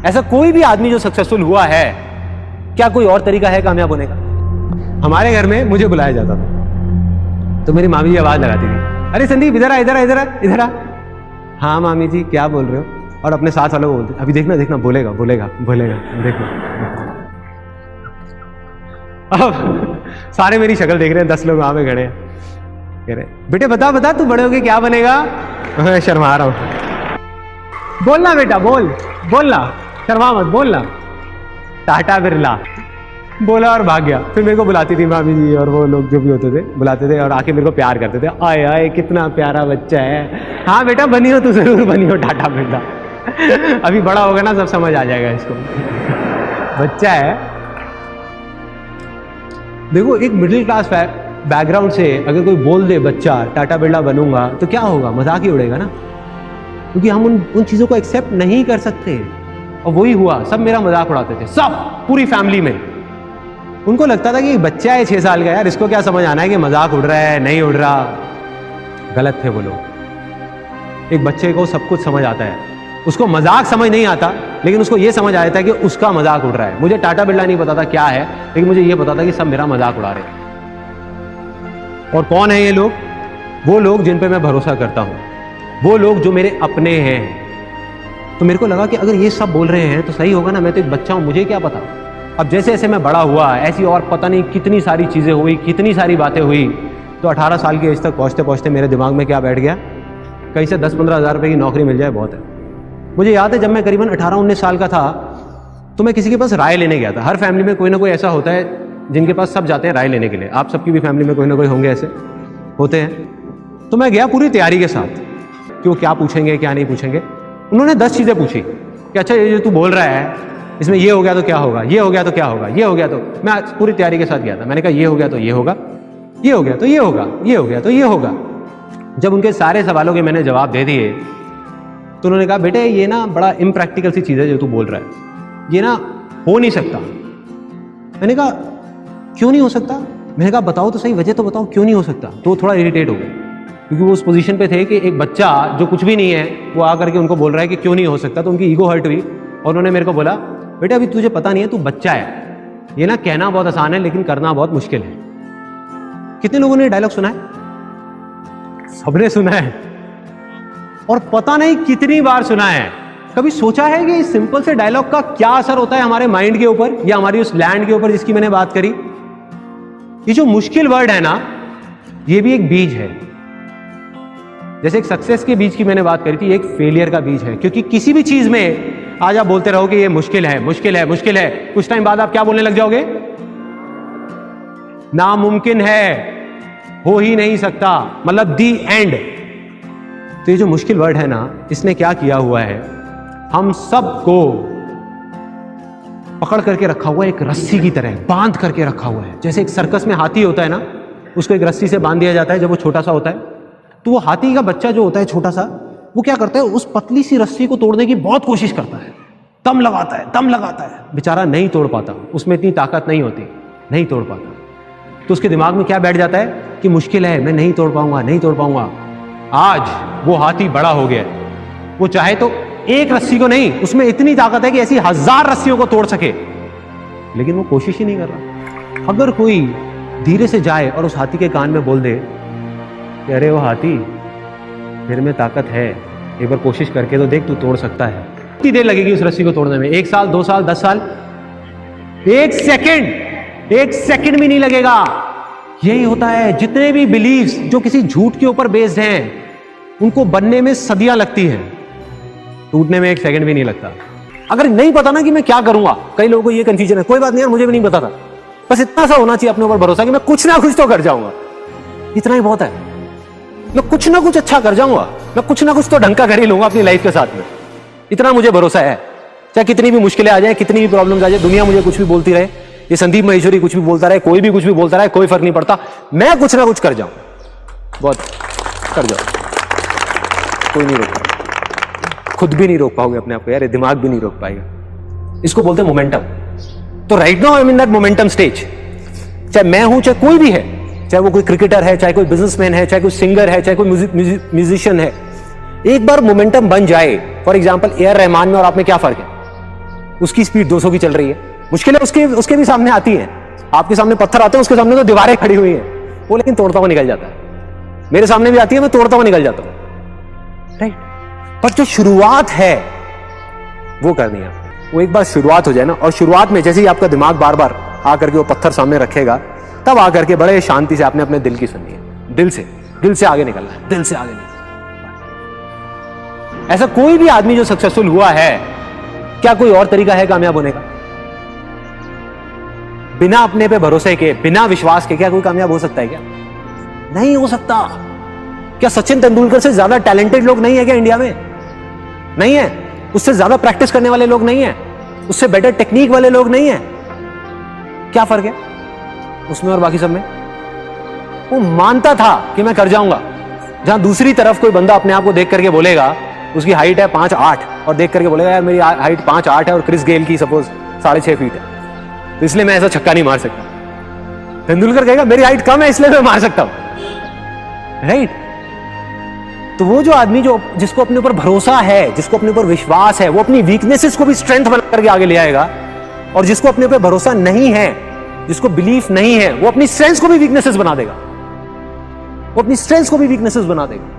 ऐसा कोई भी आदमी जो सक्सेसफुल हुआ है, क्या कोई और तरीका है कामयाब होने का? हमारे घर में मुझे बुलाया जाता था तो मेरी मामी जी आवाज लगाती थी, अरे संदीप इधर आ इधर आ इधर आ इधर आ। हाँ मामी जी क्या बोल रहे हो? और अपने साथ वालों को बोलते, अभी देखना देखना बोलेगा बोलेगा बोलेगा देखो। अब सारे मेरी शक्ल देख रहे हैं, 10 लोग वहां पे खड़े हैं, कह रहे बेटे बता बता तू बड़े होके क्या बनेगा? मैं शर्मा रहा हूं। बोलना बेटा बोल, बोलना, शर्मा मत, बोलना। टाटा बिरला बोला और भाग गया। फिर मेरे को बुलाती थी मामी जी और वो लोग जो भी होते थे, बुलाते थे और आके मेरे को प्यार करते थे, आए आए कितना प्यारा बच्चा है, हाँ बेटा बनी हो, तू जरूर बनी हो टाटा बिरला। अभी बड़ा होगा ना सब समझ आ जाएगा इसको, बच्चा है। देखो एक मिडिल क्लास बैकग्राउंड से अगर कोई बोल दे बच्चा टाटा बिरला बनूंगा तो क्या होगा? मजाक ही उड़ेगा ना, क्योंकि हम उन चीजों को एक्सेप्ट नहीं कर सकते। और वही हुआ, सब मेरा मजाक उड़ाते थे, सब पूरी फैमिली में। उनको लगता था कि बच्चा है 6 साल का, यार इसको क्या समझ आना है कि मजाक उड़ रहा है नहीं उड़ रहा। गलत थे वो लोग। एक बच्चे को सब कुछ समझ आता है, उसको मजाक समझ नहीं आता, लेकिन उसको ये समझ आया था कि उसका मजाक उड़ रहा है। मुझे टाटा बिरला नहीं पता था क्या है, लेकिन मुझे ये पता था कि सब मेरा मजाक उड़ा रहे हैं। और कौन है ये लोग? वो लोग जिन पे मैं भरोसा करता हूं, वो लोग जो मेरे अपने हैं। तो मेरे को लगा कि अगर ये सब बोल रहे हैं तो सही होगा ना, मैं तो एक बच्चा हूं, मुझे क्या पता। अब जैसे जैसे मैं बड़ा हुआ, ऐसी और पता नहीं कितनी सारी चीजें हुई, कितनी सारी बातें हुई, तो 18 साल की एज तक पहुंचते पहुंचते मेरे दिमाग में क्या बैठ गया, कहीं से 10-15 हज़ार रुपए की नौकरी मिल जाए बहुत है। मुझे याद है जब मैं करीबन 18-19 साल का था तो मैं किसी के पास राय लेने गया था। हर फैमिली में कोई ना कोई ऐसा होता है जिनके पास सब जाते हैं राय लेने के लिए। आप सबकी भी फैमिली में कोई ना कोई होंगे, ऐसे होते हैं। तो मैं गया पूरी तैयारी के साथ कि वो क्या पूछेंगे क्या नहीं पूछेंगे। उन्होंने 10 चीजें पूछी कि अच्छा ये जो तू बोल रहा है इसमें ये हो गया तो क्या होगा, ये हो गया तो क्या होगा, ये हो गया तो। मैं पूरी तैयारी के साथ गया था। मैंने कहा ये हो गया तो ये होगा, ये हो गया तो ये होगा, ये हो गया तो ये होगा। जब उनके सारे सवालों के मैंने जवाब दे दिए तो उन्होंने कहा बेटे ये ना बड़ा इम्प्रैक्टिकल सी चीज़ है जो तू बोल रहा है, ये ना हो नहीं सकता। मैंने कहा क्यों नहीं हो सकता? मैंने कहा बताओ तो सही, वजह तो बताओ क्यों नहीं हो सकता। तो वो थोड़ा इरिटेट हो गए, क्योंकि वो उस पोजीशन पे थे कि एक बच्चा जो कुछ भी नहीं है वो आकर के उनको बोल रहा है कि क्यों नहीं हो सकता। तो उनकी ईगो हर्ट हुई और उन्होंने मेरे को बोला बेटा अभी तुझे पता नहीं है, तू बच्चा है, ये ना कहना बहुत आसान है लेकिन करना बहुत मुश्किल है। कितने लोगों ने डायलॉग सुना है? सबने सुना है, और पता नहीं कितनी बार सुना है। कभी सोचा है कि इस सिंपल से डायलॉग का क्या असर होता है हमारे माइंड के ऊपर या हमारी उस लैंड के ऊपर जिसकी मैंने बात करी? ये जो मुश्किल वर्ड है ना, ये भी एक बीज है। जैसे एक सक्सेस के बीज की मैंने बात करी थी, एक फेलियर का बीज है। क्योंकि किसी भी चीज में आज आप बोलते रहो कि ये मुश्किल है मुश्किल है मुश्किल है, कुछ टाइम बाद आप क्या बोलने लग जाओगे? नामुमकिन है, हो ही नहीं सकता, मतलब दी एंड। तो ये जो मुश्किल वर्ड है ना, इसने क्या किया हुआ है, हम सबको पकड़ करके रखा हुआ है, एक रस्सी की तरह बांध करके रखा हुआ है। जैसे एक सर्कस में हाथी होता है ना, उसको एक रस्सी से बांध दिया जाता है जब वो छोटा सा होता है। तो वो हाथी का बच्चा जो होता है छोटा सा, वो क्या करता है, उस पतली सी रस्सी को तोड़ने की बहुत कोशिश करता है, दम लगाता है, बेचारा नहीं तोड़ पाता, उसमें इतनी ताकत नहीं होती, नहीं तोड़ पाता। तो उसके दिमाग में क्या बैठ जाता है कि मुश्किल है, मैं नहीं तोड़ पाऊंगा, नहीं तोड़ पाऊंगा। आज वो हाथी बड़ा हो गया, वो चाहे तो एक रस्सी को नहीं, उसमें इतनी ताकत है कि ऐसी 1000 रस्सियों को तोड़ सके, लेकिन वो कोशिश ही नहीं कर रहा। अगर कोई धीरे से जाए और उस हाथी के कान में बोल दे कि अरे वो हाथी, मेरे में ताकत है, एक बार कोशिश करके तो देख, तू तोड़ सकता है। कितनी देर लगेगी उस रस्सी को तोड़ने में? 1 साल, 2 साल, 10 साल? 1 सेकंड भी नहीं लगेगा। यही होता है, जितने भी बिलीव्स जो किसी झूठ के ऊपर बेस्ड हैं, उनको बनने में सदियां लगती हैं, टूटने में 1 सेकंड भी नहीं लगता। अगर नहीं पता ना कि मैं क्या करूंगा, कई लोगों को ये कंफ्यूजन है, कोई बात नहीं यार, मुझे भी नहीं पता था, बस इतना सा होना चाहिए अपने ऊपर भरोसा कि मैं कुछ ना कुछ तो कर जाऊंगा, इतना ही बहुत है। मैं कुछ ना कुछ अच्छा कर जाऊंगा, मैं कुछ ना कुछ तो ढंग का कर ही लूंगा अपनी लाइफ के साथ में, इतना मुझे भरोसा है। चाहे कितनी भी मुश्किलें आ जाए, कितनी भी प्रॉब्लम्स आ जाए, दुनिया मुझे कुछ भी बोलती रहे, ये संदीप महेश्वरी कुछ भी बोलता रहे, कोई भी कुछ भी बोलता रहे, कोई फर्क नहीं पड़ता, मैं कुछ ना कुछ कर जाऊं, बहुत कर जाऊं, कोई नहीं रोक पाएगा, खुद भी नहीं रोक पाओगे अपने आप को यार, ये दिमाग भी नहीं रोक पाएगा। इसको बोलते हैं मोमेंटम। तो right now I am in that momentum stage. चाहे मैं हूं, चाहे कोई भी है, चाहे वो कोई क्रिकेटर है, चाहे कोई बिजनेसमैन है, चाहे कोई सिंगर है, चाहे कोई म्यूजिशियन है, एक बार मोमेंटम बन जाए, for example A R Rahman में और आप में क्या फर्क है? उसकी स्पीड 200 की चल रही है, मुश्किलें उसके भी सामने आती हैं। आपके सामने पत्थर आते हैं, उसके सामने तो दीवारें खड़ी हुई हैं, वो लेकिन तोड़ता हुआ निकल जाता है। मेरे सामने भी आती है, मैं तोड़ता हुआ निकल जाता हूं, राइट। पर जो शुरुआत है वो करनी है, वो एक बार शुरुआत हो जाए ना, और शुरुआत में जैसे ही आपका दिमाग बार बार आकर के वो पत्थर सामने रखेगा, तब आकर के बड़े शांति से आपने अपने दिल की सुननी है, दिल से आगे निकलना है, दिल से आगे निकलना। ऐसा कोई भी आदमी जो सक्सेसफुल हुआ है, क्या कोई और तरीका है कामयाब होने का? बिना अपने पे भरोसे के, बिना विश्वास के क्या कोई कामयाब हो सकता है? क्या नहीं हो सकता। क्या सचिन तेंदुलकर से ज्यादा टैलेंटेड लोग नहीं है क्या इंडिया में? नहीं है। उससे ज्यादा प्रैक्टिस करने वाले लोग नहीं है, उससे बेटर टेक्निक वाले लोग नहीं है। क्या फर्क है उसमें और बाकी सब में? वो मानता था कि मैं कर जाऊंगा। जहां दूसरी तरफ कोई बंदा अपने आप को देख करके बोलेगा, उसकी हाइट है 5'8" और देख करके बोलेगा यार मेरी हाइट 5'8" है और क्रिस गेल की सपोज 6.5 फीट है, तो इसलिए मैं ऐसा छक्का नहीं मार सकता। तेंदुलकर कहेगा मेरी हाइट कम है इसलिए मैं मार सकता हूं, राइट। तो वो जो आदमी जिसको अपने ऊपर भरोसा है, जिसको अपने ऊपर विश्वास है, वो अपनी वीकनेसेस को भी स्ट्रेंथ बना करके आगे ले आएगा। और जिसको अपने ऊपर भरोसा नहीं है, जिसको बिलीफ नहीं है, वो अपनी स्ट्रेंथ को भी वीकनेसेस बना देगा, वो अपनी स्ट्रेंथ को भी वीकनेसेस बना देगा।